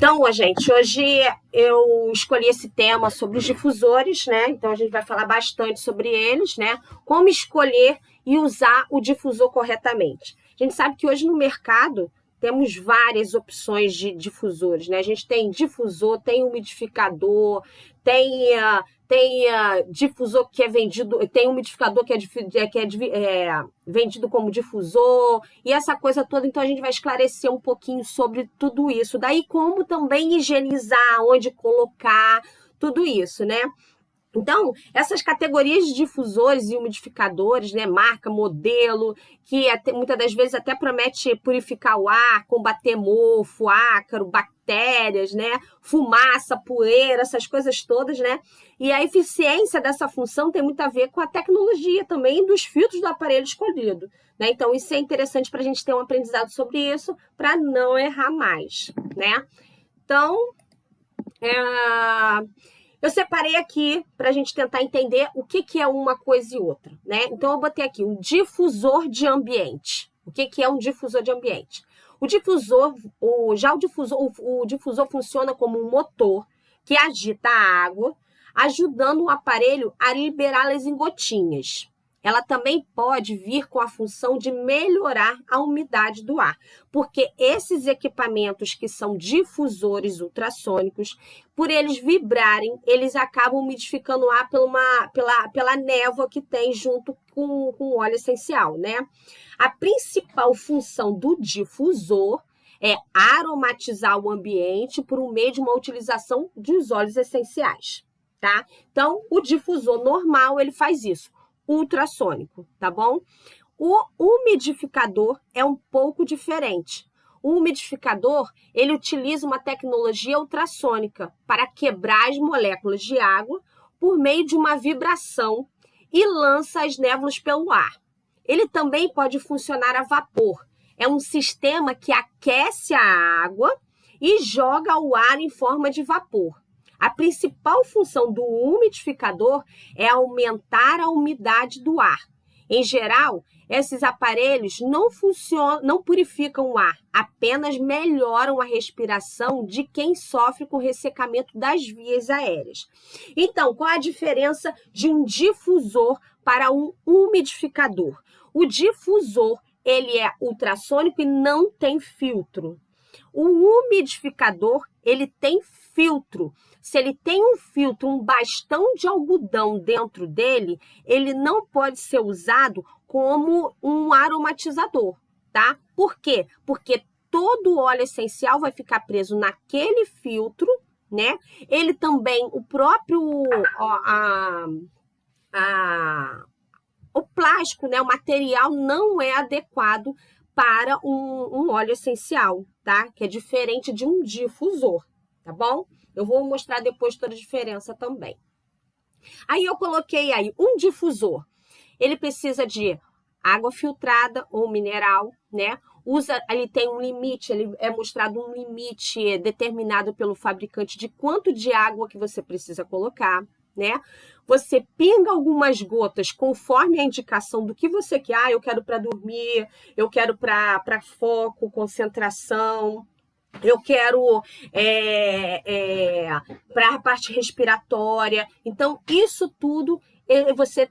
Então, gente, hoje eu escolhi esse tema sobre os difusores, né? Então a gente vai falar bastante sobre eles, né? Como escolher e usar o difusor corretamente. A gente sabe que hoje no mercado temos várias opções de difusores, né? A gente tem difusor, tem umidificador, tem difusor que é vendido, tem umidificador que é vendido como difusor, e essa coisa toda. Então a gente vai esclarecer um pouquinho sobre tudo isso. Daí como também higienizar, onde colocar, tudo isso, né? Então, essas categorias de difusores e umidificadores, né, marca, modelo, que muitas das vezes até promete purificar o ar, combater mofo, ácaro, bactérias, né, fumaça, poeira, essas coisas todas, né? E a eficiência dessa função tem muito a ver com a tecnologia também dos filtros do aparelho escolhido, né? Então, isso é interessante para a gente ter um aprendizado sobre isso, para não errar mais, né? Então, eu separei aqui para a gente tentar entender o que é uma coisa e outra, né? Então, eu botei aqui um difusor de ambiente. O que é um difusor de ambiente? O difusor funciona como um motor que agita a água, ajudando o aparelho a liberá-las em gotinhas. Ela também pode vir com a função de melhorar a umidade do ar, porque esses equipamentos que são difusores ultrassônicos, por eles vibrarem, eles acabam umidificando o ar pela névoa que tem junto com o óleo essencial, né? A principal função do difusor é aromatizar o ambiente por meio de uma utilização dos óleos essenciais, tá? Então, o difusor normal, ele faz isso, ultrassônico, tá bom? O umidificador é um pouco diferente. O umidificador, ele utiliza uma tecnologia ultrassônica para quebrar as moléculas de água por meio de uma vibração e lança as névoas pelo ar. Ele também pode funcionar a vapor. É um sistema que aquece a água e joga o ar em forma de vapor. A principal função do umidificador é aumentar a umidade do ar. Em geral, esses aparelhos não purificam o ar, apenas melhoram a respiração de quem sofre com ressecamento das vias aéreas. Então, qual a diferença de um difusor para um umidificador? O difusor, ele é ultrassônico e não tem filtro. O umidificador, ele tem filtro. Se ele tem um filtro, um bastão de algodão dentro dele, ele não pode ser usado como um aromatizador, tá? Por quê? Porque todo o óleo essencial vai ficar preso naquele filtro, né? Ele também, o próprio o plástico, né? O material não é adequado para um óleo essencial, tá? Que é diferente de um difusor, tá bom? Eu vou mostrar depois toda a diferença também. Aí eu coloquei aí um difusor. Ele precisa de água filtrada ou mineral, né? Ele tem um limite, ele é mostrado um limite determinado pelo fabricante de quanto de água que você precisa colocar, né? Você pinga algumas gotas conforme a indicação do que você quer. Ah, eu quero para dormir, eu quero para foco, concentração, eu quero para a parte respiratória. Então, isso tudo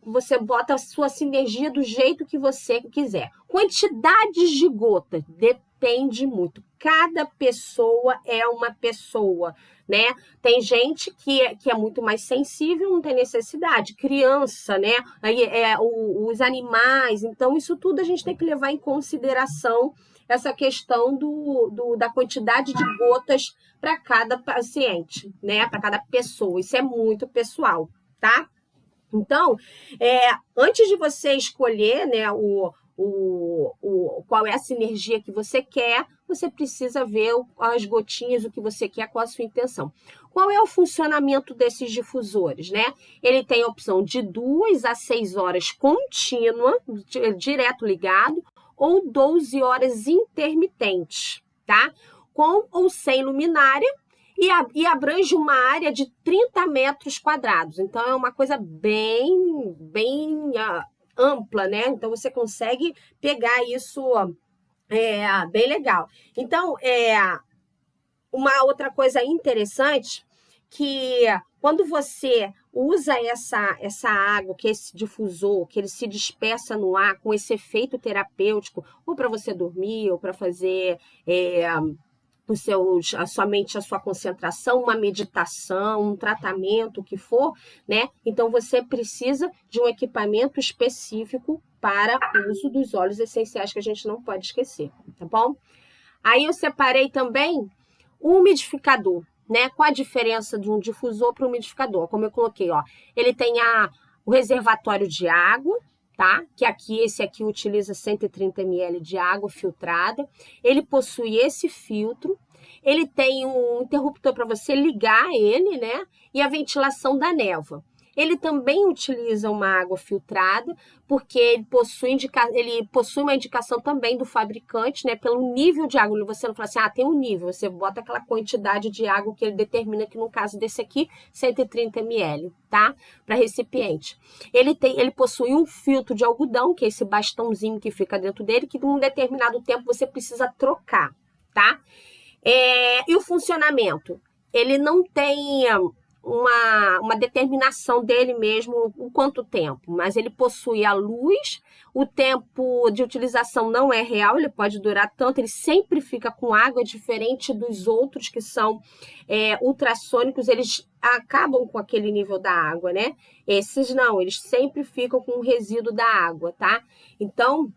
você bota a sua sinergia do jeito que você quiser. Quantidades de gotas depende muito. Cada pessoa é uma pessoa, né? Tem gente que é muito mais sensível, não tem necessidade. Criança, né? Aí, os animais. Então, isso tudo a gente tem que levar em consideração, essa questão da quantidade de gotas para cada paciente, né? Para cada pessoa. Isso é muito pessoal, tá? Então, antes de você escolher, né, qual é a sinergia que você quer, você precisa ver as gotinhas, o que você quer, qual a sua intenção. Qual é o funcionamento desses difusores, né? Ele tem a opção de 2 a 6 horas contínua, direto ligado, ou 12 horas intermitentes, tá? Com ou sem luminária, e abrange uma área de 30 metros quadrados. Então, é uma coisa bem ampla, né? Então, você consegue pegar isso bem legal. Então, uma outra coisa interessante que quando você usa essa água, que é esse difusor, que ele se dispersa no ar com esse efeito terapêutico, ou para você dormir, ou para fazer somente a sua concentração, uma meditação, um tratamento, o que for, né? Então você precisa de um equipamento específico para o uso dos óleos essenciais, que a gente não pode esquecer, tá bom? Aí eu separei também o umidificador, né? Qual a diferença de um difusor para um umidificador? Como eu coloquei, ó, ele tem o reservatório de água, tá? Que esse aqui utiliza 130 ml de água filtrada. Ele possui esse filtro. Ele tem um interruptor para você ligar ele, né? E a ventilação da névoa. Ele também utiliza uma água filtrada, porque ele possui uma indicação também do fabricante, né, pelo nível de água. Você não fala assim, tem um nível, você bota aquela quantidade de água que ele determina, que no caso desse aqui, 130 ml, tá? Para recipiente. Ele possui um filtro de algodão, que é esse bastãozinho que fica dentro dele, que num determinado tempo você precisa trocar, tá? E o funcionamento? Ele não tem uma determinação dele mesmo o quanto tempo, mas ele possui a luz, o tempo de utilização não é real, ele pode durar tanto, ele sempre fica com água, diferente dos outros que são ultrassônicos, eles acabam com aquele nível da água, né? Esses não, eles sempre ficam com o resíduo da água, tá? Então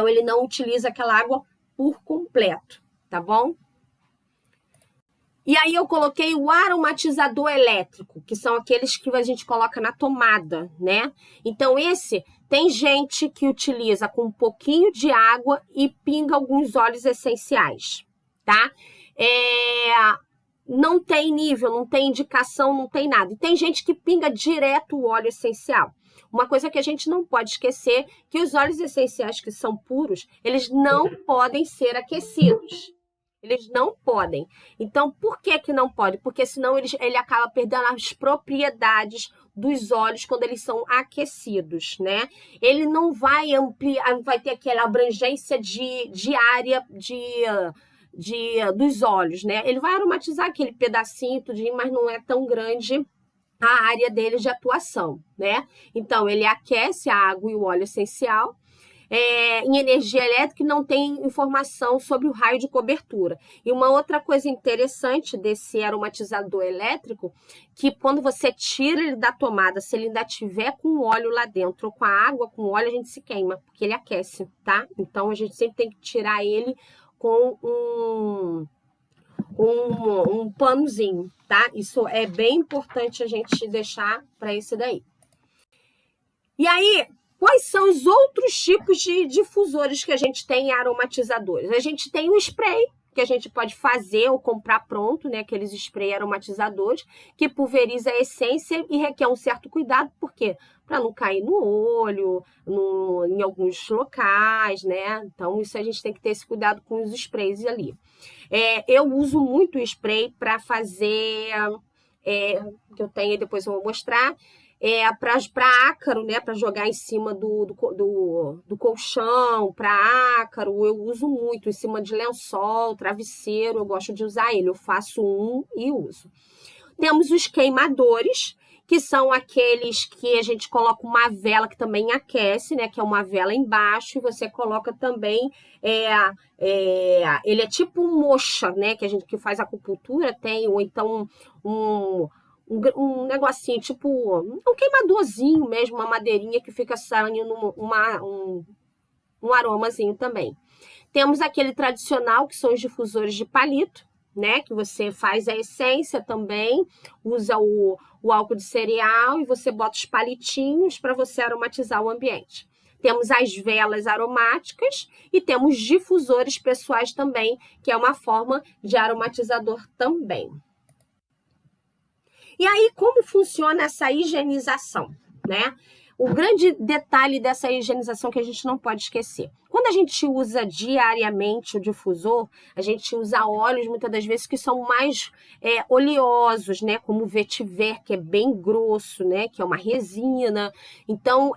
ele não utiliza aquela água por completo, tá bom? E aí eu coloquei o aromatizador elétrico, que são aqueles que a gente coloca na tomada, né? Então esse tem gente que utiliza com um pouquinho de água e pinga alguns óleos essenciais, tá? Não tem nível, não tem indicação, não tem nada. E tem gente que pinga direto o óleo essencial. Uma coisa que a gente não pode esquecer, que os óleos essenciais que são puros, eles não podem ser aquecidos. Eles não podem. Então, por que não pode? Porque senão ele acaba perdendo as propriedades dos óleos quando eles são aquecidos, né? Ele não vai ampliar, vai ter aquela abrangência de área dos óleos, né? Ele vai aromatizar aquele pedacinho, tudinho, mas não é tão grande a área dele de atuação, né? Então, ele aquece a água e o óleo essencial, em energia elétrica, e não tem informação sobre o raio de cobertura. E uma outra coisa interessante desse aromatizador elétrico, que quando você tira ele da tomada, se ele ainda tiver com óleo lá dentro, ou com a água com óleo, a gente se queima, porque ele aquece, tá? Então, a gente sempre tem que tirar ele com um panozinho, tá? Isso é bem importante a gente deixar para isso daí. E aí, quais são os outros tipos de difusores que a gente tem em aromatizadores? A gente tem o spray, que a gente pode fazer ou comprar pronto, né? Aqueles spray aromatizadores, que pulveriza a essência e requer um certo cuidado, por quê? Para não cair no olho, em alguns locais, né? Então, isso a gente tem que ter esse cuidado com os sprays ali. Eu uso muito o spray para fazer, que eu tenho, depois eu vou mostrar, para ácaro, né? Para jogar em cima do colchão, para ácaro, eu uso muito, em cima de lençol, travesseiro, eu gosto de usar ele, eu faço um e uso. Temos os queimadores, que são aqueles que a gente coloca uma vela que também aquece, né? Que é uma vela embaixo, e você coloca também, ele é tipo um moxa, né? Que a gente que faz acupuntura tem, ou então um negocinho, tipo um queimadorzinho mesmo, uma madeirinha que fica saindo um aromazinho também. Temos aquele tradicional, que são os difusores de palito, né? Que você faz a essência também, usa o álcool de cereal e você bota os palitinhos para você aromatizar o ambiente. Temos as velas aromáticas e temos difusores pessoais também, que é uma forma de aromatizador também. E aí, como funciona essa higienização, né? O grande detalhe dessa higienização que a gente não pode esquecer. Quando a gente usa diariamente o difusor, a gente usa óleos, muitas das vezes, que são mais oleosos, né? Como o vetiver, que é bem grosso, né? Que é uma resina. Então,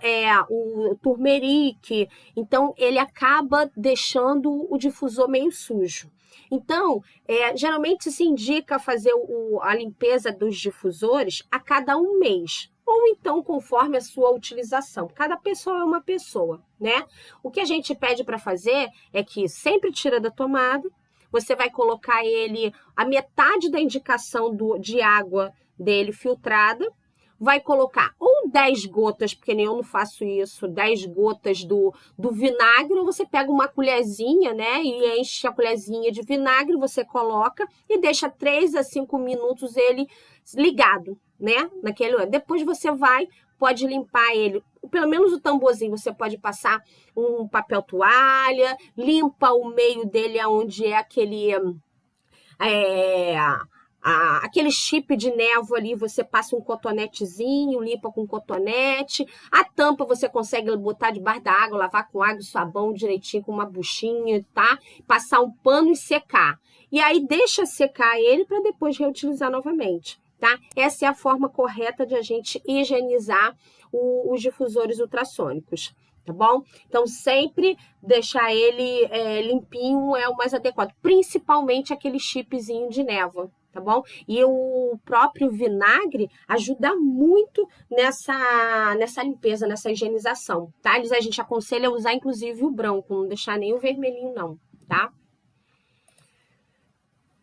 o turmeric. Então, ele acaba deixando o difusor meio sujo. Então, geralmente se indica fazer a limpeza dos difusores a cada um mês, ou então conforme a sua utilização. Cada pessoa é uma pessoa, né? O que a gente pede para fazer é que sempre tira da tomada, você vai colocar ele a metade da indicação de água dele filtrada, vai colocar ou 10 gotas, porque nem eu não faço isso, 10 gotas do vinagre, ou você pega uma colherzinha, né, e enche a colherzinha de vinagre, você coloca e deixa 3 a 5 minutos ele ligado, né, naquele. Depois você pode limpar ele, pelo menos o tamborzinho, você pode passar um papel toalha, limpa o meio dele onde é aquele chip de névoa ali, você passa um cotonetezinho, limpa com cotonete. A tampa você consegue botar debaixo da água, lavar com água e sabão direitinho, com uma buchinha, tá? Passar um pano e secar. E aí deixa secar ele para depois reutilizar novamente, tá? Essa é a forma correta de a gente higienizar os difusores ultrassônicos. Tá bom? Então, sempre deixar ele limpinho é o mais adequado, principalmente aquele chipzinho de névoa, tá bom? E o próprio vinagre ajuda muito nessa limpeza, nessa higienização, tá? A gente aconselha a usar, inclusive, o branco, não deixar nem o vermelhinho, não, tá?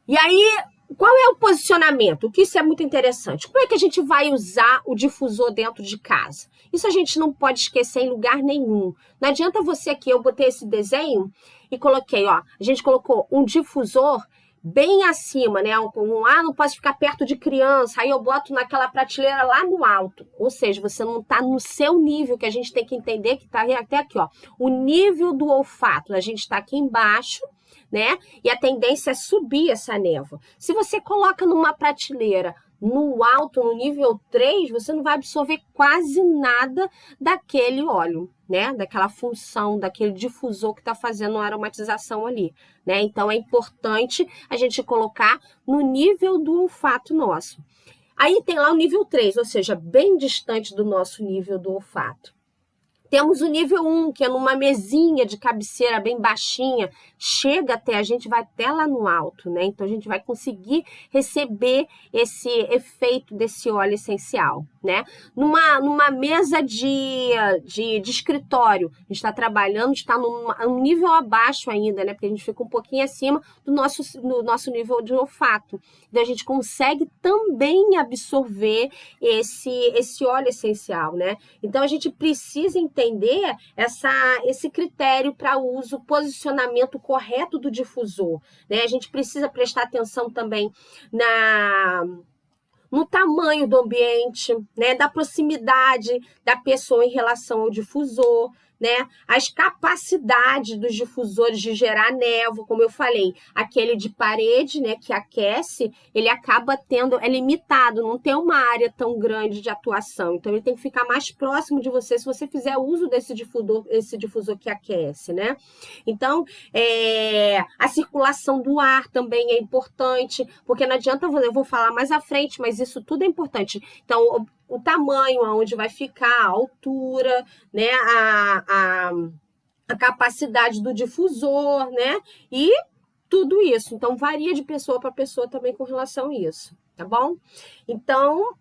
E aí, qual é o posicionamento? Que isso é muito interessante. Como é que a gente vai usar o difusor dentro de casa? Isso a gente não pode esquecer em lugar nenhum. Não adianta você aqui, eu botei esse desenho e coloquei, ó, a gente colocou um difusor bem acima, né? Não posso ficar perto de criança, aí eu boto naquela prateleira lá no alto. Ou seja, você não está no seu nível, que a gente tem que entender que está até aqui, ó. O nível do olfato, a gente está aqui embaixo, né? E a tendência é subir essa névoa. Se você coloca numa prateleira no alto, no nível 3, você não vai absorver quase nada daquele óleo, né? Daquela função, daquele difusor que está fazendo a aromatização ali, né? Então, é importante a gente colocar no nível do olfato nosso. Aí tem lá o nível 3, ou seja, bem distante do nosso nível do olfato. Temos o nível 1, que é numa mesinha de cabeceira bem baixinha, chega até, a gente vai até lá no alto, né? Então, a gente vai conseguir receber esse efeito desse óleo essencial, né? Numa mesa de escritório, a gente está trabalhando, está num nível abaixo ainda, né? Porque a gente fica um pouquinho acima do nosso nível de olfato. Então, a gente consegue também absorver esse óleo essencial, né? Então, a gente precisa entender esse critério para uso, posicionamento correto do difusor, né? A gente precisa prestar atenção também no tamanho do ambiente, né? Da proximidade da pessoa em relação ao difusor, né? As capacidades dos difusores de gerar névoa, como eu falei, aquele de parede, né, que aquece, ele acaba é limitado, não tem uma área tão grande de atuação, então ele tem que ficar mais próximo de você se você fizer uso desse difusor que aquece, né? Então, a circulação do ar também é importante, porque não adianta, eu vou falar mais à frente, mas isso tudo é importante. Então, o tamanho, aonde vai ficar, a altura, né, a capacidade do difusor, né, e tudo isso. Então, varia de pessoa para pessoa também com relação a isso, tá bom? Então,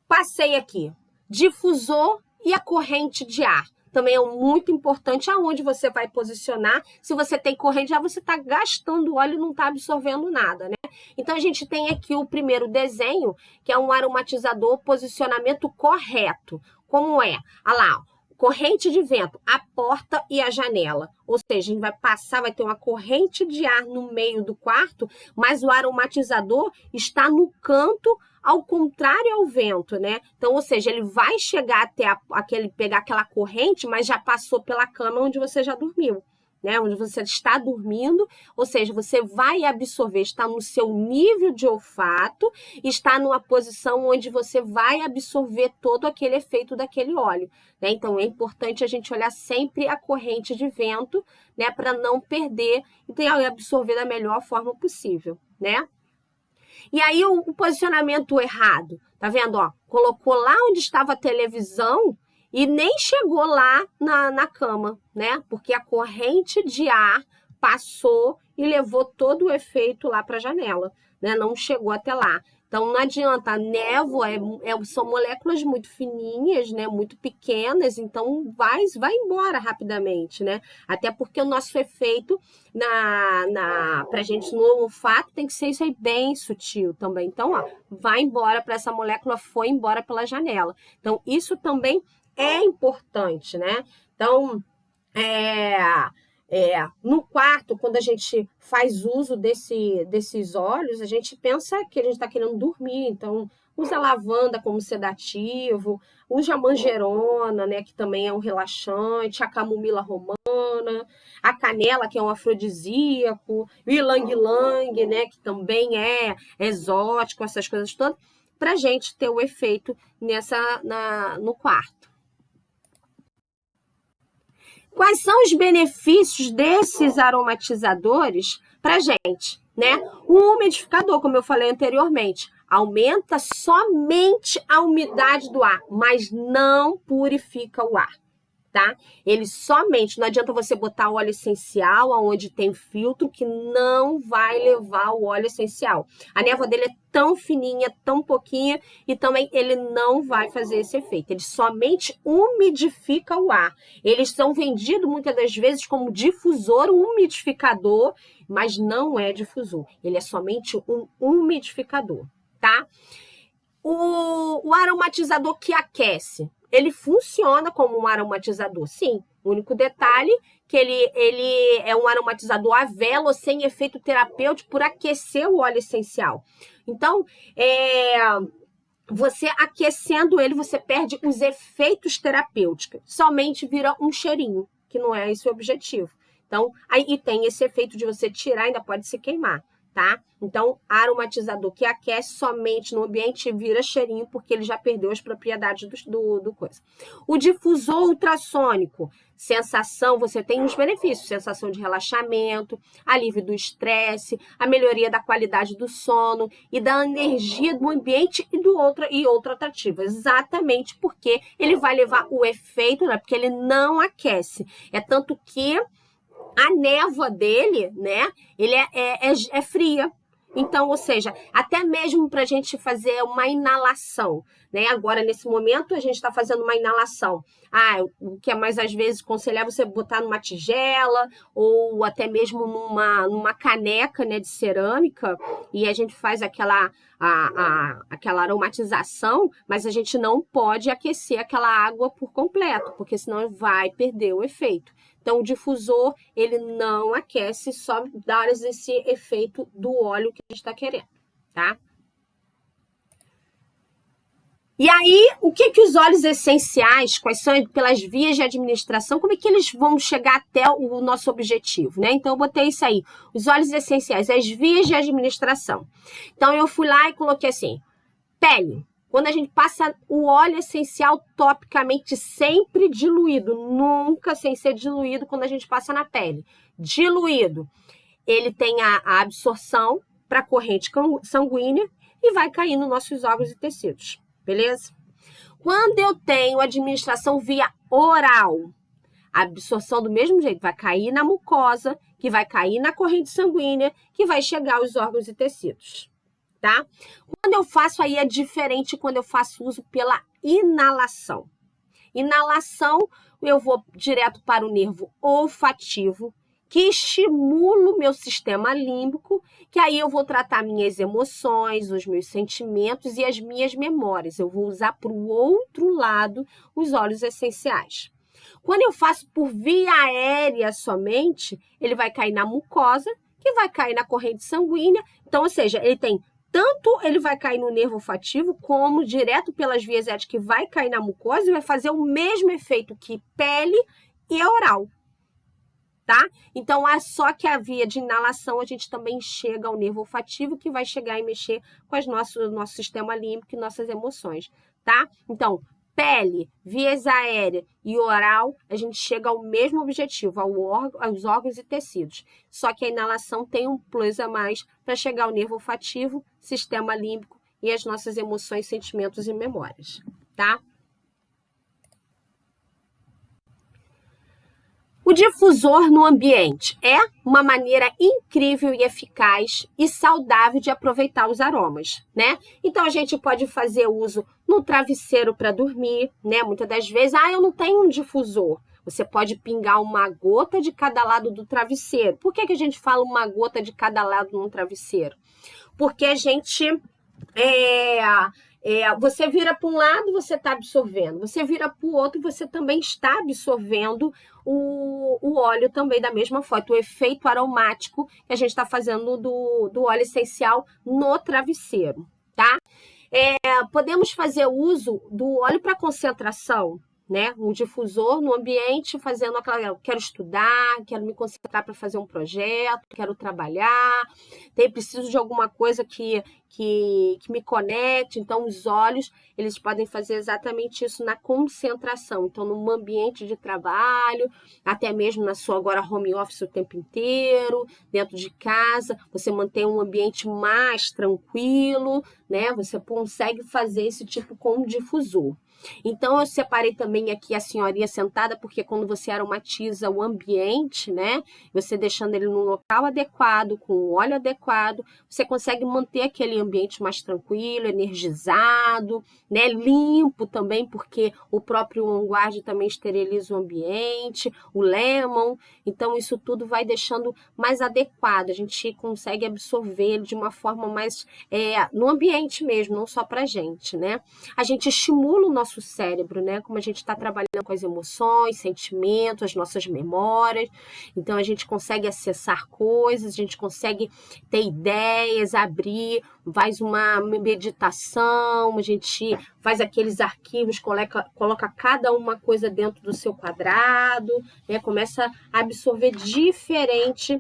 passei aqui, difusor e a corrente de ar. Também é muito importante aonde você vai posicionar. Se você tem corrente de ar, você está gastando óleo e não está absorvendo nada, né? Então, a gente tem aqui o primeiro desenho, que é um aromatizador posicionamento correto. Como é? Olha lá, corrente de vento, a porta e a janela. Ou seja, a gente vai passar, vai ter uma corrente de ar no meio do quarto, mas o aromatizador está no canto ao contrário ao vento, né? Então, ou seja, ele vai chegar até pegar aquela corrente, mas já passou pela cama onde você já dormiu, né? Onde você está dormindo, ou seja, você vai absorver, está no seu nível de olfato, está numa posição onde você vai absorver todo aquele efeito daquele óleo, né? Então, é importante a gente olhar sempre a corrente de vento, né? Para não perder e absorver da melhor forma possível, né? E aí o posicionamento errado, tá vendo? Ó, colocou lá onde estava a televisão e nem chegou lá na cama, né? Porque a corrente de ar passou e levou todo o efeito lá para a janela, né? Não chegou até lá. Então, não adianta, a névoa são moléculas muito fininhas, né? Muito pequenas, então vai embora rapidamente, né? Até porque o nosso efeito para a gente no olfato tem que ser isso aí bem sutil também. Então, ó, vai embora para essa molécula, foi embora pela janela. Então, isso também é importante, né? Então, no quarto, quando a gente faz uso desses óleos, a gente pensa que a gente está querendo dormir, então usa lavanda como sedativo, usa a manjerona, né, que também é um relaxante, a camomila romana, a canela, que é um afrodisíaco, o ilang-ilang, né, que também é exótico, essas coisas todas, para a gente ter o efeito no quarto. Quais são os benefícios desses aromatizadores para a gente, né? O umidificador, como eu falei anteriormente, aumenta somente a umidade do ar, mas não purifica o ar, tá? Ele somente, não adianta você botar óleo essencial aonde tem filtro, que não vai levar o óleo essencial. A névoa dele é tão fininha, tão pouquinha, e também ele não vai fazer esse efeito. Ele somente umidifica o ar. Eles são vendidos muitas das vezes como difusor umidificador, mas não é difusor. Ele é somente um umidificador, tá? O aromatizador que aquece, ele funciona como um aromatizador, sim. O único detalhe que ele é um aromatizador a vela sem efeito terapêutico por aquecer o óleo essencial. Então, você aquecendo ele, você perde os efeitos terapêuticos. Somente vira um cheirinho, que não é esse o objetivo. Então, aí tem esse efeito de você tirar, ainda pode se queimar, tá? Então, aromatizador que aquece somente no ambiente vira cheirinho, porque ele já perdeu as propriedades do coisa. O difusor ultrassônico, sensação, você tem os benefícios, sensação de relaxamento, alívio do estresse, a melhoria da qualidade do sono e da energia do ambiente e outro atrativo. Exatamente porque ele vai levar o efeito, né? Porque ele não aquece. É tanto que a névoa dele, né, ele é fria. Então, ou seja, até mesmo para a gente fazer uma inalação, né? Agora, nesse momento, a gente está fazendo uma inalação. O que é mais, às vezes, aconselhar você botar numa tigela ou até mesmo numa caneca, né, de cerâmica, e a gente faz aquela aromatização, mas a gente não pode aquecer aquela água por completo, porque senão vai perder o efeito. Então, o difusor, ele não aquece, só dá esse efeito do óleo que a gente está querendo, tá? E aí, o que os óleos essenciais, quais são pelas vias de administração, como é que eles vão chegar até o nosso objetivo, né? Então, eu botei isso aí, os óleos essenciais, as vias de administração. Então, eu fui lá e coloquei assim, pele. Quando a gente passa o óleo essencial topicamente, sempre diluído, nunca sem ser diluído quando a gente passa na pele. Diluído. Ele tem a absorção para a corrente sanguínea e vai cair nos nossos órgãos e tecidos. Beleza? Quando eu tenho administração via oral, a absorção do mesmo jeito vai cair na mucosa, que vai cair na corrente sanguínea, que vai chegar aos órgãos e tecidos. Tá? Quando eu faço aí é diferente quando eu faço uso pela inalação. Inalação, eu vou direto para o nervo olfativo, que estimula o meu sistema límbico, que aí eu vou tratar minhas emoções, os meus sentimentos e as minhas memórias. Eu vou usar para o outro lado os óleos essenciais. Quando eu faço por via aérea somente, ele vai cair na mucosa, que vai cair na corrente sanguínea. Então, ou seja, tanto ele vai cair no nervo olfativo, como direto pelas vias aéreas, que vai cair na mucosa e vai fazer o mesmo efeito que pele e oral. Tá? Então, só que a via de inalação, a gente também chega ao nervo olfativo, que vai chegar e mexer com nosso sistema límbico e nossas emoções, tá? Então, pele, vias aéreas e oral, a gente chega ao mesmo objetivo, aos órgãos e tecidos. Só que a inalação tem um plus a mais para chegar ao nervo olfativo, sistema límbico e as nossas emoções, sentimentos e memórias, tá? O difusor no ambiente é uma maneira incrível e eficaz e saudável de aproveitar os aromas, né? Então, a gente pode fazer uso no travesseiro para dormir, né? Muitas das vezes, eu não tenho um difusor. Você pode pingar uma gota de cada lado do travesseiro. Por que a gente fala uma gota de cada lado no travesseiro? Porque a gente... você vira para um lado, você está absorvendo. Você vira para o outro, você também está absorvendo o óleo também da mesma forma. O efeito aromático que a gente está fazendo do óleo essencial no travesseiro, tá? Podemos fazer uso do óleo para concentração, né? Um difusor no ambiente, fazendo aquela... Quero estudar, quero me concentrar para fazer um projeto, quero trabalhar, preciso de alguma coisa que me conecte. Então, os olhos, eles podem fazer exatamente isso na concentração. Então, num ambiente de trabalho, até mesmo na sua agora home office o tempo inteiro, dentro de casa, você mantém um ambiente mais tranquilo, né? Você consegue fazer esse tipo com um difusor. Então, eu separei também aqui a senhorinha sentada, porque quando você aromatiza o ambiente, né, você deixando ele num local adequado, com o óleo adequado, você consegue manter aquele ambiente mais tranquilo, energizado, né, limpo também, porque o próprio On Guard também esteriliza o ambiente, o lemon, então isso tudo vai deixando mais adequado, a gente consegue absorver ele de uma forma mais no ambiente mesmo, não só pra gente, né? A gente estimula o nosso cérebro, né? Como a gente está trabalhando com as emoções, sentimentos, as nossas memórias. Então, a gente consegue acessar coisas, a gente consegue ter ideias, abrir, faz uma meditação, a gente faz aqueles arquivos, coloca cada uma coisa dentro do seu quadrado, né? Começa a absorver diferente.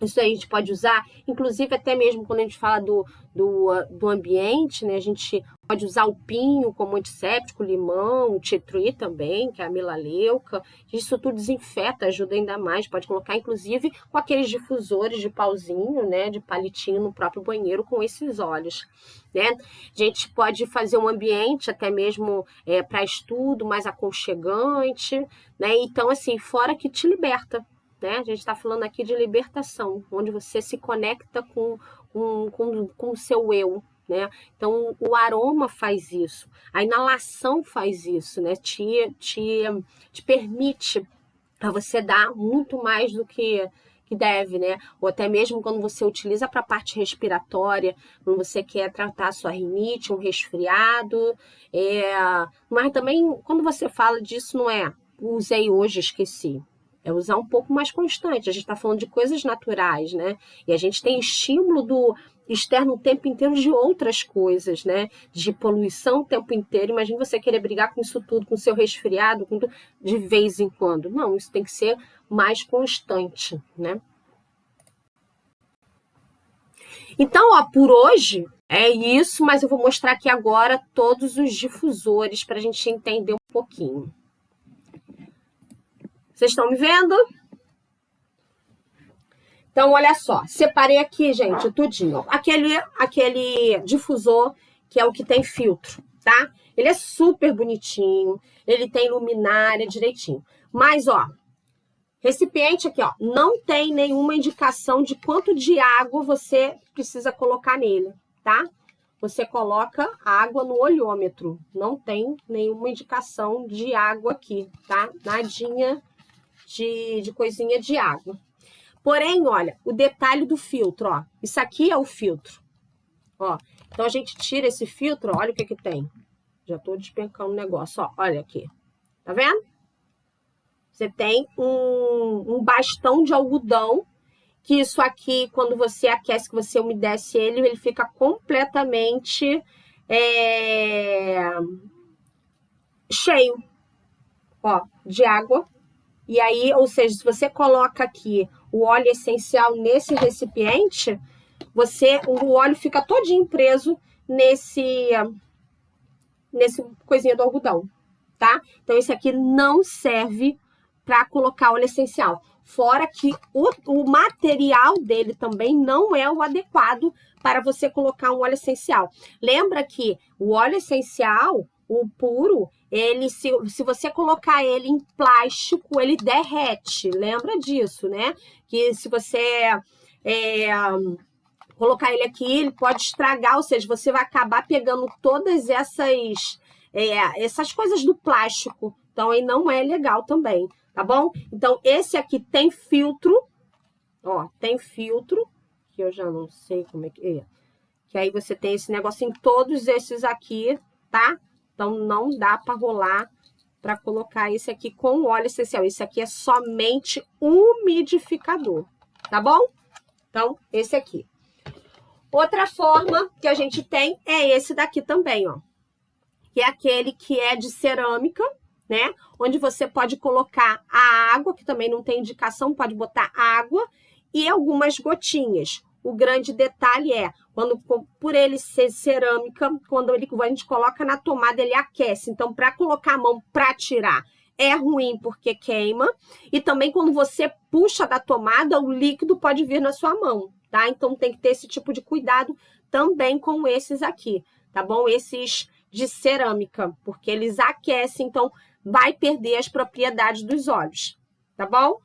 Isso aí a gente pode usar, inclusive até mesmo quando a gente fala do ambiente, né? A gente pode usar o pinho como antisséptico, limão, o tea tree também, que é a melaleuca. Isso tudo desinfeta, ajuda ainda mais. Pode colocar, inclusive, com aqueles difusores de pauzinho, né? De palitinho no próprio banheiro com esses óleos, né? A gente pode fazer um ambiente até mesmo para estudo mais aconchegante, né? Então, assim, fora que te liberta. Né? A gente está falando aqui de libertação, onde você se conecta com o seu eu, né? Então, o aroma faz isso, a inalação faz isso, né? Te permite a você dar muito mais do que deve, né? Ou até mesmo quando você utiliza para a parte respiratória, quando você quer tratar a sua rinite, um resfriado, mas também quando você fala disso, não é usei hoje, esqueci. É usar um pouco mais constante. A gente está falando de coisas naturais, né? E a gente tem estímulo do externo o tempo inteiro de outras coisas, né? De poluição o tempo inteiro. Imagina você querer brigar com isso tudo, com o seu resfriado, de vez em quando. Não, isso tem que ser mais constante, né? Então, por hoje é isso, mas eu vou mostrar aqui agora todos os difusores para a gente entender um pouquinho. Vocês estão me vendo? Então, olha só. Separei aqui, gente, tudinho. Aquele difusor, que é o que tem filtro, tá? Ele é super bonitinho. Ele tem luminária direitinho. Mas, recipiente aqui, não tem nenhuma indicação de quanto de água você precisa colocar nele, tá? Você coloca água no olhômetro. Não tem nenhuma indicação de água aqui, tá? Nadinha de coisinha de água. Porém, olha, o detalhe do filtro, isso aqui é o filtro, então a gente tira esse filtro, olha o que tem. Já tô despencando o negócio, olha aqui, tá vendo? Você tem um bastão de algodão, que isso aqui, quando você aquece, que você umedece ele fica completamente cheio, de água. E aí, ou seja, se você coloca aqui o óleo essencial nesse recipiente, o óleo fica todinho preso nesse coisinha do algodão, tá? Então, esse aqui não serve para colocar óleo essencial. Fora que o material dele também não é o adequado para você colocar um óleo essencial. Lembra que o óleo essencial, O puro, ele se você colocar ele em plástico, ele derrete. Lembra disso, né? Que se você colocar ele aqui, ele pode estragar, ou seja, você vai acabar pegando todas essas coisas do plástico. Então, aí não é legal também, tá bom? Então, esse aqui tem filtro, ó, tem filtro, que eu já não sei como é que é. Que aí você tem esse negócio em todos esses aqui, tá? Então, não dá para rolar para colocar esse aqui com óleo essencial. Esse aqui é somente umidificador, tá bom? Então, esse aqui. Outra forma que a gente tem é esse daqui também, ó. Que é aquele que é de cerâmica, né? Onde você pode colocar a água, que também não tem indicação, pode botar água e algumas gotinhas. O grande detalhe é, por ele ser cerâmica, quando a gente coloca na tomada, ele aquece. Então, para colocar a mão para tirar, é ruim porque queima. E também, quando você puxa da tomada, o líquido pode vir na sua mão, tá? Então, tem que ter esse tipo de cuidado também com esses aqui, tá bom? Esses de cerâmica, porque eles aquecem, então vai perder as propriedades dos óleos, tá bom?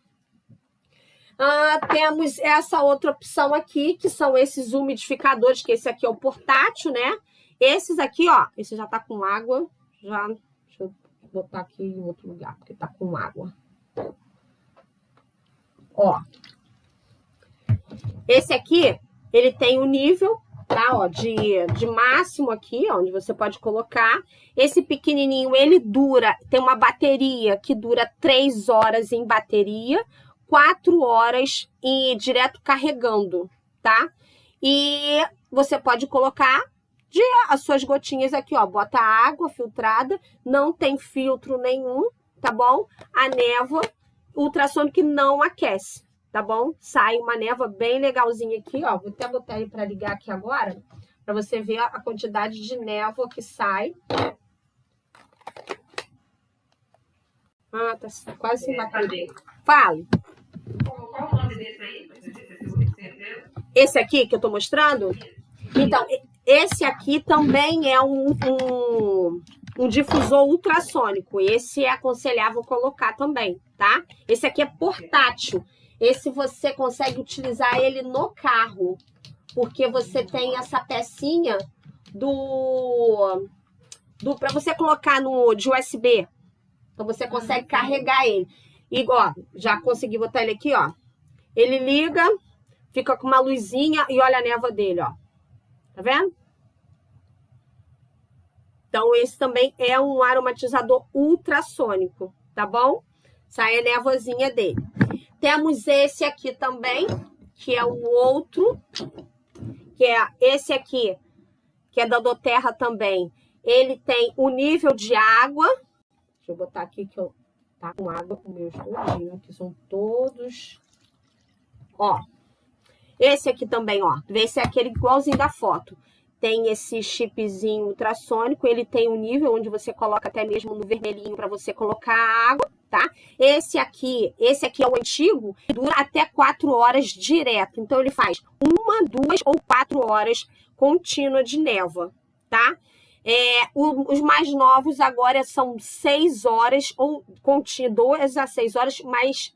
Temos essa outra opção aqui, que são esses umidificadores, que esse aqui é o portátil, né? Esses aqui, ó, esse já tá com água, deixa eu botar aqui em outro lugar, porque tá com água. Ó, esse aqui, ele tem o nível, tá, ó, de máximo aqui, ó, onde você pode colocar. Esse pequenininho, ele tem uma bateria que dura 3 horas em bateria, 4 horas e direto carregando, tá? E você pode colocar as suas gotinhas aqui, ó, bota água filtrada, não tem filtro nenhum, tá bom? A névoa, ultrassônico que não aquece, tá bom? Sai uma névoa bem legalzinha aqui, ó, vou até botar ele para ligar aqui agora, para você ver a quantidade de névoa que sai. Tá quase sem bater. Fale. Qual o nome desse aí? Esse aqui que eu tô mostrando? Então, esse aqui também é um difusor ultrassônico. Esse é aconselhável colocar também, tá? Esse aqui é portátil. Esse você consegue utilizar ele no carro, porque você tem essa pecinha para você colocar de USB. Então, você consegue carregar ele. Igual, já consegui botar ele aqui, ó. Ele liga, fica com uma luzinha e olha a névoa dele, ó. Tá vendo? Então, esse também é um aromatizador ultrassônico, tá bom? Sai a névoazinha dele. Temos esse aqui também, que é o outro, que é esse aqui, que é da Doterra também. Ele tem o nível de água. Deixa eu botar aqui que eu tá com água com meus todinho, que são todos. Ó, esse aqui também, ó. Esse é aquele igualzinho da foto. Tem esse chipzinho ultrassônico, ele tem um nível onde você coloca até mesmo no vermelhinho para você colocar água, tá? Esse aqui é o antigo, dura até 4 horas direto. Então, ele faz 1, 2 ou 4 horas contínua de névoa, tá? Os mais novos agora são 6 horas, ou 2 a 6 horas,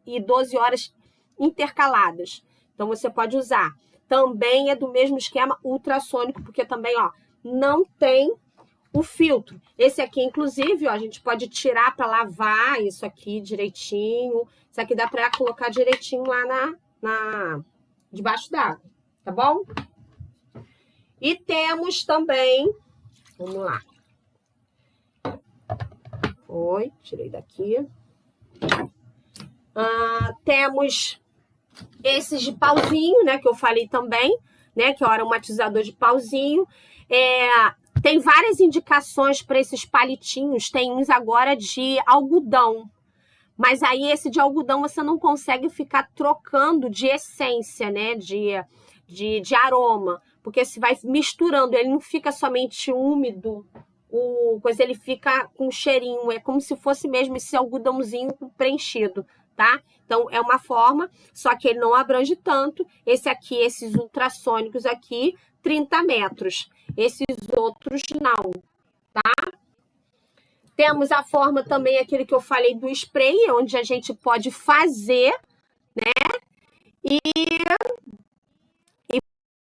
e 12 horas intercaladas. Então, você pode usar. Também é do mesmo esquema ultrassônico, porque também, ó, não tem o filtro. Esse aqui, inclusive, ó, a gente pode tirar para lavar isso aqui direitinho. Isso aqui dá para colocar direitinho lá debaixo d'água, tá bom? E temos também, vamos lá. Tirei daqui. Temos esses de pauzinho, né, que eu falei também, né, que é o aromatizador de pauzinho. Tem várias indicações para esses palitinhos, tem uns agora de algodão, mas aí esse de algodão você não consegue ficar trocando de essência, né, de aroma, porque se vai misturando, ele não fica somente úmido, ele fica com cheirinho, é como se fosse mesmo esse algodãozinho preenchido, tá? Então, é uma forma, só que ele não abrange tanto. Esse aqui, esses ultrassônicos aqui, 30 metros. Esses outros não, tá? Temos a forma também, aquele que eu falei do spray, onde a gente pode fazer, né? E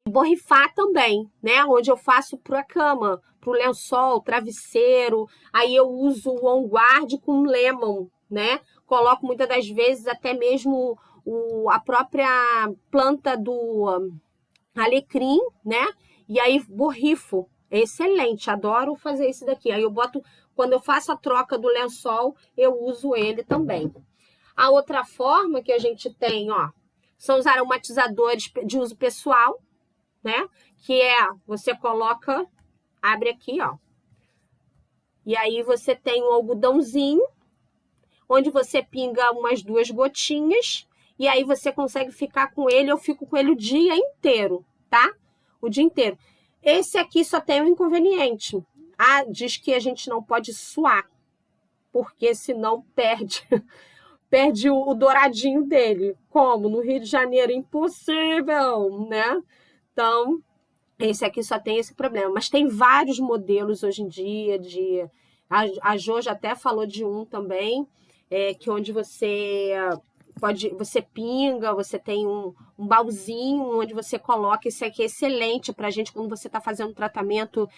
borrifar também, né? Onde eu faço para a cama, para o lençol, travesseiro. Aí eu uso o On Guard com lemon, né? Coloco muitas das vezes até mesmo a própria planta do alecrim, né? E aí borrifo. É excelente, adoro fazer isso daqui. Aí eu boto, quando eu faço a troca do lençol, eu uso ele também. A outra forma que a gente tem, ó, são os aromatizadores de uso pessoal, né? Que é, você coloca, abre aqui, ó. E aí você tem um algodãozinho, onde você pinga umas 2 gotinhas, e aí você consegue ficar com ele, eu fico com ele o dia inteiro, tá? O dia inteiro. Esse aqui só tem um inconveniente. Ah, diz que a gente não pode suar, porque senão perde perde o douradinho dele. Como? No Rio de Janeiro, impossível, né? Então, esse aqui só tem esse problema. Mas tem vários modelos hoje em dia. A Jo já até falou de um também, que onde você pinga, você tem um baúzinho onde você coloca. Esse aqui é excelente para a gente quando você está fazendo tratamento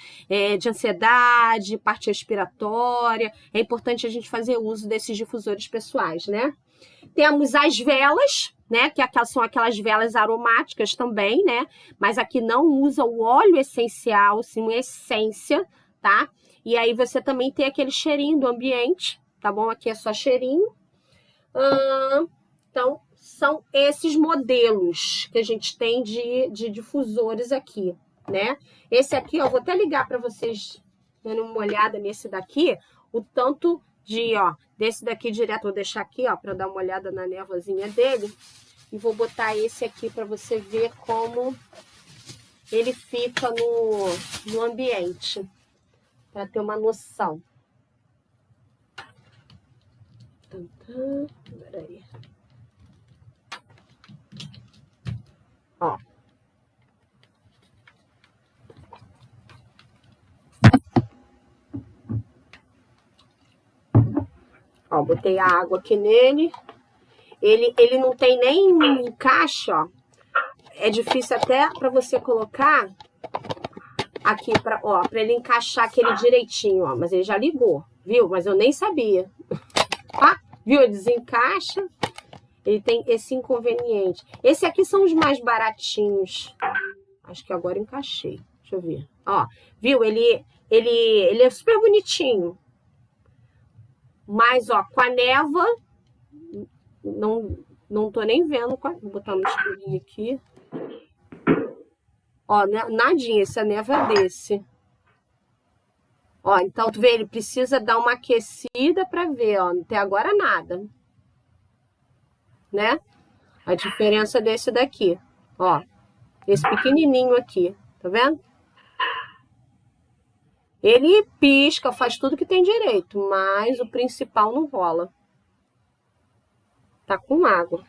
de ansiedade, parte respiratória. É importante a gente fazer uso desses difusores pessoais, né? Temos as velas, né? Que são aquelas velas aromáticas também, né? Mas aqui não usa o óleo essencial, sim, essência, tá? E aí você também tem aquele cheirinho do ambiente, tá bom? Aqui é só cheirinho. Então, são esses modelos que a gente tem de difusores aqui, né? Esse aqui, ó, vou até ligar para vocês dando uma olhada nesse daqui, o tanto desse daqui direto, vou deixar aqui, ó, para dar uma olhada na névoazinha dele, e vou botar esse aqui para você ver como ele fica no ambiente, para ter uma noção. Peraí. Ó. Ó, botei a água aqui nele. Ele não tem nem encaixe, ó. É difícil até para você colocar aqui, para ele encaixar aquele direitinho, ó. Mas ele já ligou, viu? Mas eu nem sabia. Ah, viu? Ele desencaixa. Ele tem esse inconveniente. Esse aqui são os mais baratinhos. Acho que agora encaixei. Deixa eu ver. Ó, viu? Ele é super bonitinho. Mas, ó, com a névoa, não tô nem vendo. Vou botar no escurinho aqui. Ó, nadinha, essa névoa é desse. Ó, então, tu vê, ele precisa dar uma aquecida pra ver, ó. Até agora nada. Né? A diferença desse daqui, ó. Esse pequenininho aqui, tá vendo? Ele pisca, faz tudo que tem direito, mas o principal não rola. Tá com água.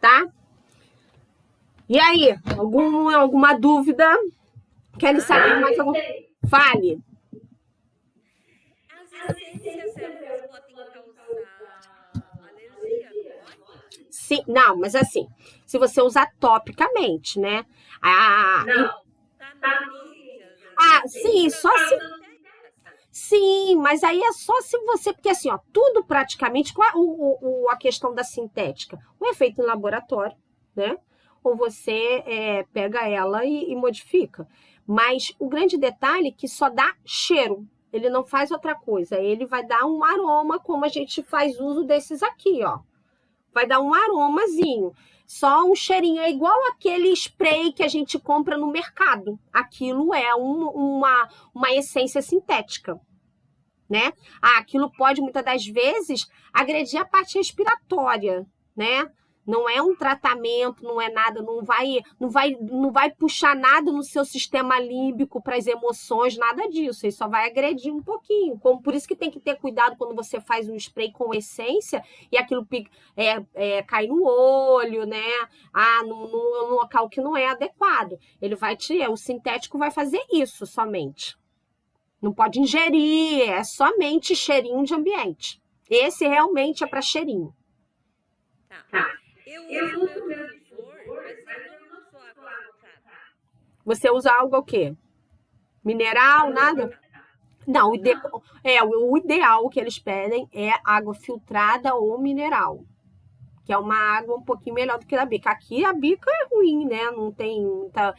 Tá? E aí, alguma dúvida? Querem saber mais alguma? Fale. As essências podem causar alergia, não? Sim, não, mas assim, se você usar topicamente, né? Sim, só se... Sim, mas aí é só se você... Porque assim, ó, tudo praticamente... Qual a questão da sintética? O efeito em laboratório, né? Ou você pega ela e modifica. Mas o grande detalhe é que só dá cheiro. Ele não faz outra coisa. Ele vai dar um aroma, como a gente faz uso desses aqui, ó. Vai dar um aromazinho. Só um cheirinho. É igual aquele spray que a gente compra no mercado. Aquilo é uma essência sintética, né? Aquilo pode, muitas das vezes, agredir a parte respiratória, né? Não é um tratamento, não é nada, não vai puxar nada no seu sistema límbico para as emoções, nada disso. Ele só vai agredir um pouquinho. Por isso que tem que ter cuidado quando você faz um spray com essência e aquilo cai no olho, né? No local que não é adequado. O sintético vai fazer isso somente. Não pode ingerir, é somente cheirinho de ambiente. Esse realmente é para cheirinho. Tá. Eu uso o meu difusor, mas eu não uso água filtrada. Você usa algo o quê? Mineral, nada? Não, o ideal que eles pedem é água filtrada ou mineral, que é uma água um pouquinho melhor do que a bica. Aqui a bica é ruim, né? Não tem muita...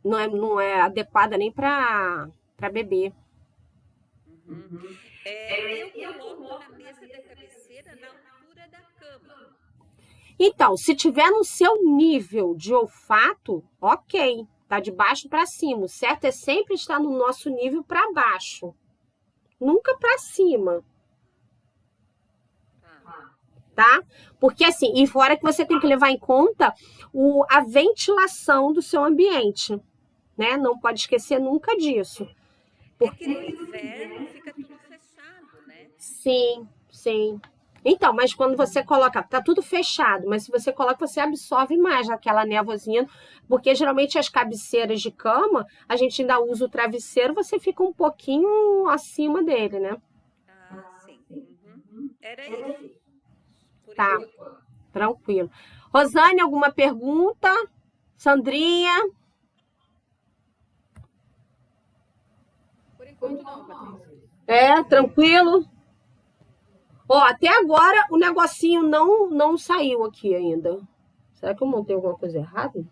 não é adequada nem para beber. Eu coloco na mesa da cabeceira na altura da cama. Então, se tiver no seu nível de olfato, ok, tá de baixo para cima. O certo é sempre estar no nosso nível para baixo, nunca para cima. Tá? Porque assim, e fora que você tem que levar em conta a ventilação do seu ambiente, né? Não pode esquecer nunca disso. Porque no inverno fica tudo fechado, né? Sim, sim. Então, mas quando você coloca, tá tudo fechado, mas se você coloca, você absorve mais aquela névoazinha, porque geralmente as cabeceiras de cama, a gente ainda usa o travesseiro, você fica um pouquinho acima dele, né? Sim. Era isso. Tá, tranquilo. Rosane, alguma pergunta? Sandrinha? Por enquanto não, Patrícia. Tranquilo? Ó, até agora o negocinho não saiu aqui ainda. Será que eu montei alguma coisa errada?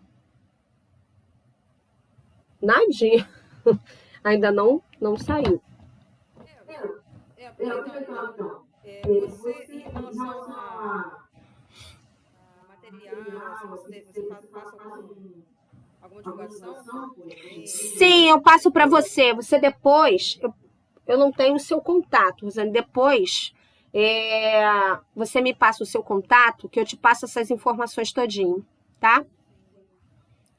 Nadinha. Ainda não saiu. Então, você, em relação a material, se você passa alguma divulgação por e-mail? Sim, eu passo para você. Você depois, eu não tenho o seu contato, Rosane. Depois, você me passa o seu contato, que eu te passo essas informações todinho, tá?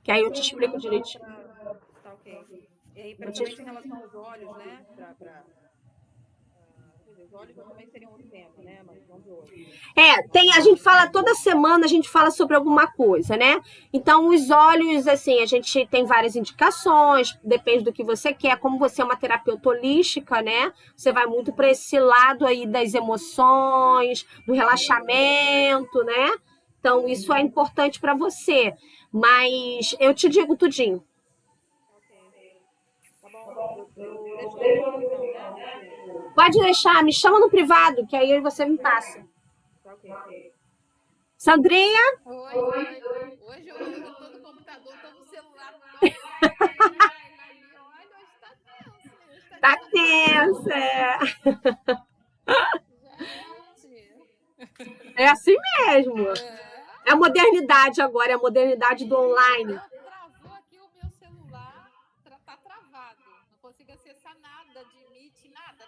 Que aí eu te explico direitinho. Tá, ok. E aí, principalmente em relação aos olhos, né? Os olhos também seriam outro tempo, né? Mas não de hoje. A gente fala toda semana, a gente fala sobre alguma coisa, né? Então, os olhos, assim, a gente tem várias indicações, depende do que você quer. Como você é uma terapeuta holística, né? Você vai muito para esse lado aí das emoções, do relaxamento, né? Então, isso é importante para você. Mas eu te digo tudinho. Tá bom. Eu deixo então, né? Pode deixar, me chama no privado, que aí você me passa. Tá ok. Sandrinha? Oi. Hoje eu tô no computador, tô no celular. Olha, hoje tá tenso. Tá tenso, Gente. É assim mesmo. É a modernidade agora, é a modernidade do online. Travou aqui o meu celular, tá travado. Não consigo acessar nada de Meet, nada.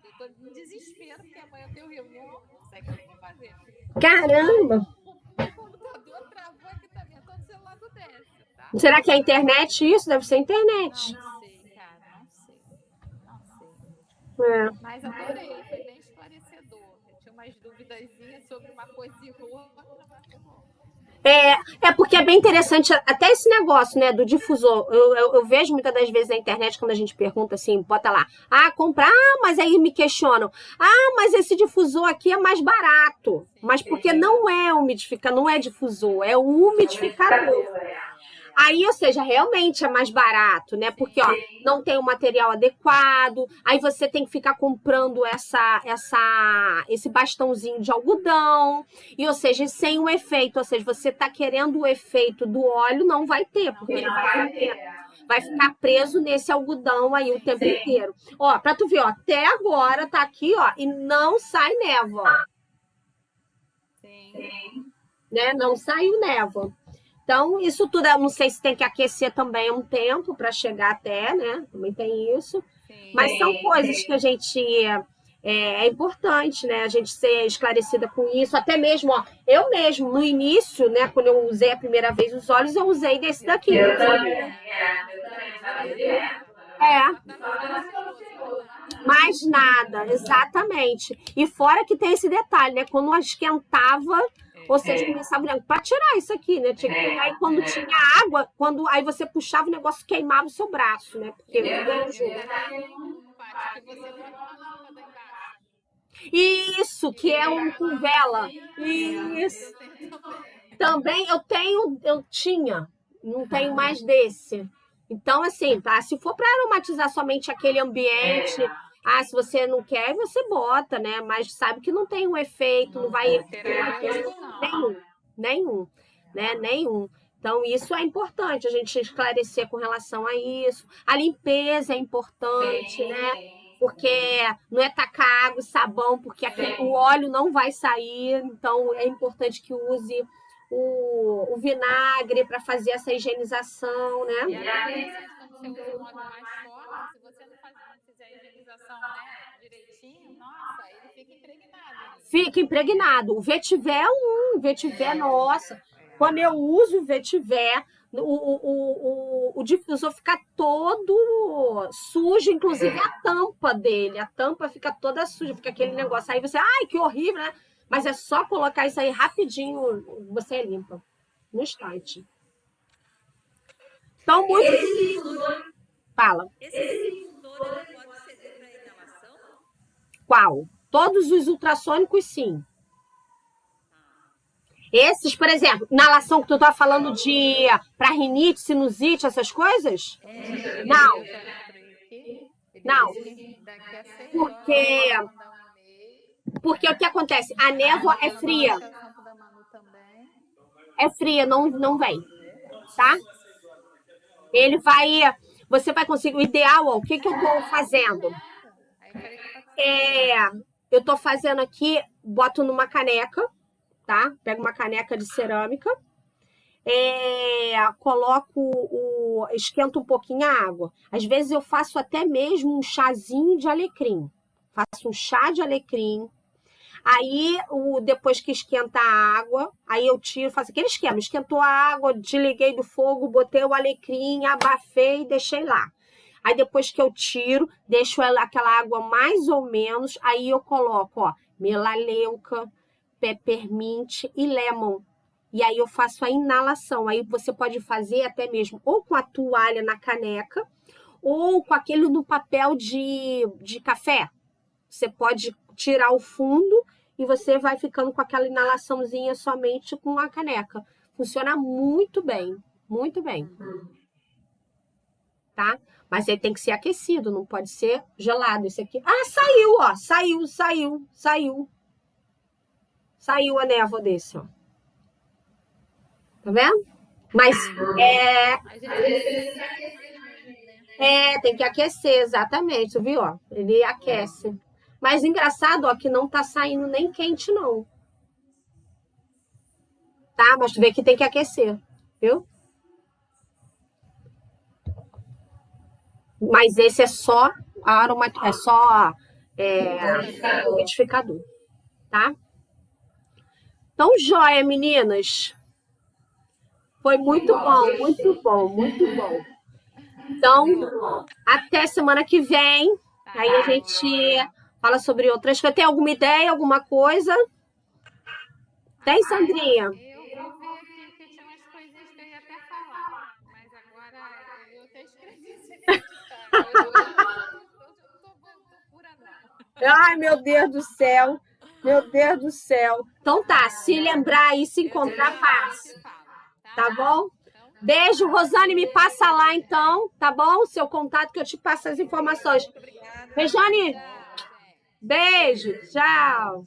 Eu tô em desespero, porque amanhã eu tenho reunião, não sei o que eu vou fazer. Caramba! O computador travou aqui também, eu tô no celular do Décio, tá? Será que é a internet isso? Deve ser a internet. Não sei, cara, não sei. É. Mas adorei, foi bem esclarecedor. Eu tinha umas duvidazinhas sobre uma coisa e outra, mas foi bom. Porque é bem interessante, até esse negócio, né, do difusor. Eu vejo muitas das vezes na internet, quando a gente pergunta assim, bota lá, comprar, mas aí me questionam, mas esse difusor aqui é mais barato. Mas porque não é umidificador, não é difusor, é o umidificador. Aí, ou seja, realmente é mais barato, né? Porque, não tem o material adequado, aí você tem que ficar comprando esse bastãozinho de algodão, e, ou seja, sem o efeito, ou seja, você tá querendo o efeito do óleo, não vai ter, porque ele vai ficar preso nesse algodão aí o tempo inteiro. Ó, pra tu ver, até agora tá aqui, e não sai névoa. Sim. Né? Não saiu névoa. Então, isso tudo, eu não sei se tem que aquecer também um tempo para chegar até, né? Também tem isso. Sim. Mas são coisas que a gente... É importante, né? A gente ser esclarecida com isso. Até mesmo, eu mesmo, no início, né? Quando eu usei a primeira vez os olhos, eu usei desse daqui. Eu também. Mais nada, exatamente. E fora que tem esse detalhe, né? Quando esquentava, Ou seja, começava para tirar isso aqui, né? Tinha que pegar, aí quando tinha água, aí você puxava o negócio, queimava o seu braço, né? Porque Paty, que você bota uma lâmpada embaixo. Isso, que é um com vela. Isso. Também eu tinha, não tenho mais desse. Então, assim, tá? Se for para aromatizar somente aquele ambiente, se você não quer, você bota, né? Mas sabe que não tem um efeito, não vai ter nenhum, né? Nenhum. Então, isso é importante a gente esclarecer com relação a isso. A limpeza é importante, né? Porque não é tacar água e sabão, porque o óleo não vai sair. Então, é importante que use o vinagre para fazer essa higienização, né? E até quando você usa um óleo mais forte, se você não fizer a higienização, né, direitinho, nossa, ele fica impregnado. Fica impregnado. O vetiver o vetiver, nossa. Quando eu uso o vetiver, o difusor fica todo sujo, inclusive a tampa dele. A tampa fica toda suja, fica aquele negócio. Aí você, ai, que horrível, né? Mas é só colocar isso aí rapidinho, você limpa. No instante. Então, muito... Fala. Esse difusor ele pode servir para inalação? Qual? Todos os ultrassônicos, sim. Esses, por exemplo, inalação que tu tá falando de para rinite, sinusite, essas coisas? Não. Não. Porque o que acontece? A névoa é fria. É fria, não vem. Tá? Ele vai... Você vai conseguir... O ideal, ó, o que eu tô fazendo? Eu tô fazendo aqui, boto numa caneca, tá? Pego uma caneca de cerâmica, coloco, esquento um pouquinho a água. Às vezes eu faço até mesmo um chazinho de alecrim. Faço um chá de alecrim. Aí, depois que esquenta a água, aí eu tiro, faço aquele esquema. Esquentou a água, desliguei do fogo, botei o alecrim, abafei e deixei lá. Aí, depois que eu tiro, deixo aquela água mais ou menos, aí eu coloco, ó, melaleuca, peppermint e lemon. E aí eu faço a inalação. Aí você pode fazer até mesmo ou com a toalha na caneca ou com aquele no papel de café. Você pode tirar o fundo e você vai ficando com aquela inalaçãozinha somente com a caneca. Funciona muito bem, muito bem. Tá? Mas ele tem que ser aquecido, não pode ser gelado. Esse aqui. Saiu, ó. Saiu. Saiu a névoa desse, ó. Tá vendo? Mas tem que aquecer, exatamente, viu? Ó, ele aquece. Mas engraçado, ó, que não tá saindo nem quente, não. Tá? Mas tu vê que tem que aquecer, viu? Mas esse é só umidificador, tá? Então, joia, meninas. Foi muito bom, muito bom, muito bom. Então, até semana que vem. Aí a gente fala sobre outras coisas. Tem alguma ideia, alguma coisa? Tem, Sandrinha? Eu vou ver aqui, que tinha umas coisinhas que eu ia até falar. Mas agora eu até escrevi esse Eu tô pura não. Ai, meu Deus do céu. Meu Deus do céu. Então tá, se lembrar aí, se encontrar, passa. Tá bom? Beijo, Rosane, me passa lá então, tá bom? Seu contato que eu te passo as informações. Rejane, beijo, tchau.